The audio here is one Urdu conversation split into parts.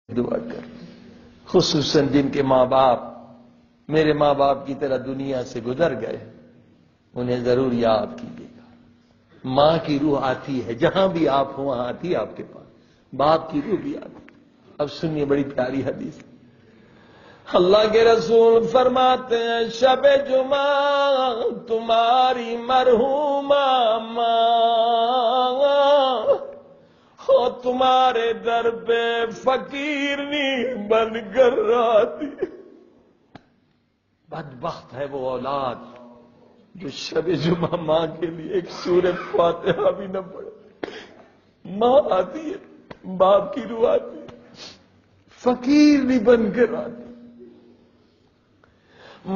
دعا کر، خصوصاً جن کے ماں باپ میرے ماں باپ کی طرح دنیا سے گزر گئے، انہیں ضرور یاد کیجیے گا۔ ماں کی روح آتی ہے، جہاں بھی آپ ہوں وہاں آتی ہے آپ کے پاس، باپ کی روح بھی آتی ہے۔ اب سنیے بڑی پیاری حدیث، اللہ کے رسول فرماتے ہیں شب جمعہ تمہاری مرحومہ ماں ہو تمہارے در پہ فقیرنی بن کر آتی۔ بدبخت ہے وہ اولاد جو شب جمعہ ماں کے لیے ایک سورۃ فاتحہ بھی نہ پڑھے۔ ماں آتی ہے، باپ کی روح آتی ہے، فقیرنی بن کر آتی۔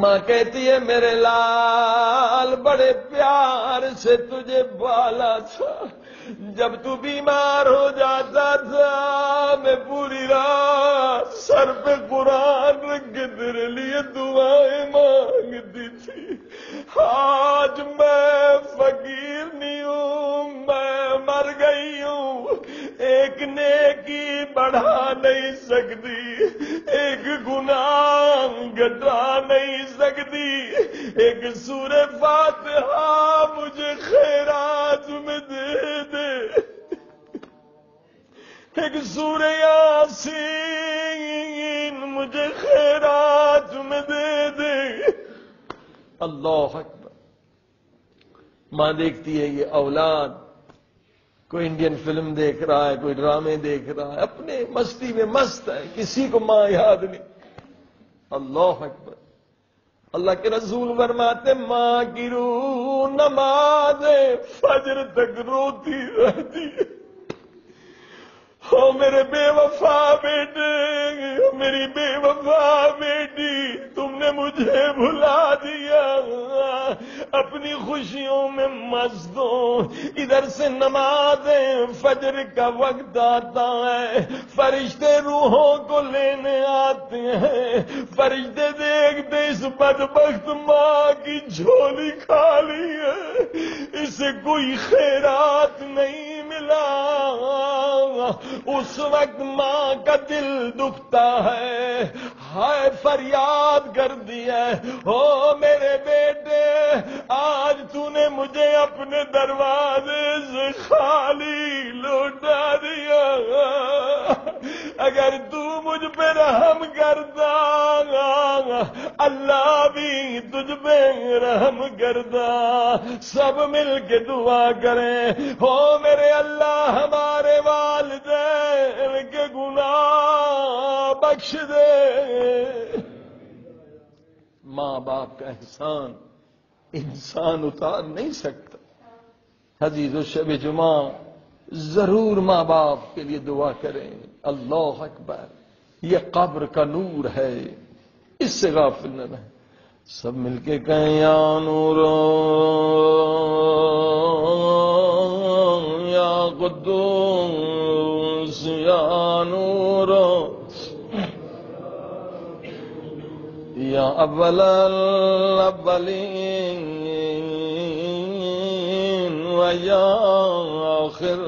ماں کہتی ہے میرے لال بڑے پیار سے تجھے بالا تھا، جب تو بیمار ہو جاتا تھا میں پوری رات سر پہ قرآن رکھ کے تیرے لیے دعائیں مانگتی تھی۔ آج میں فقیر نہیں ہوں، میں مر گئی ہوں، ایک نیکی بڑھا نہیں سکتی، ایک گناہ گھٹا نہیں سکتی، ایک سورہ فاتحہ مجھے خیرات میں دے دے، ایک سورہ یاسین مجھے خیرات میں دے دے۔ اللہ اکبر۔ ماں دیکھتی ہے یہ اولاد کوئی انڈین فلم دیکھ رہا ہے، کوئی ڈرامے دیکھ رہا ہے، اپنے مستی میں مست ہے، کسی کو ماں یاد نہیں۔ اللہ اکبر۔ اللہ کے رسول فرماتے ماں کی روح نماز فجر تک روتی رہتی ہے۔ او میرے بے وفا بیٹے، میری بے وفا بیٹی، تم نے مجھے بھلا دیا، اپنی خوشیوں میں مست ہو۔ ادھر سے نماز فجر کا وقت آتا ہے، فرشتے روحوں کو لینے آتے ہیں، فرشتے دیکھتے اس بدبخت ماں کی جھولی خالی ہے، اسے کوئی خیرات نہیں ملا۔ اس وقت ماں کا دل دکھتا ہے، ہائے فریاد کر دیا، او میرے بیٹے آج تو نے مجھے اپنے دروازے سے خالی لوٹا دیا، اگر تو مجھ پہ رحم کرتا اللہ بھی تجھ پہ رحم کرتا۔ سب مل کے دعا کریں، او میرے اللہ ہمارے والدین کے گناہ بخش دے۔ ماں باپ کا احسان انسان اتار نہیں سکتا۔ عزیزو شب جمعہ ضرور ماں باپ کے لیے دعا کریں۔ اللہ اکبر، یہ قبر کا نور ہے، اس سے غافل نہ رہیں۔ سب مل کے کہیں یا نور یا قدوس یا نور یا اول الاولین و یا آخر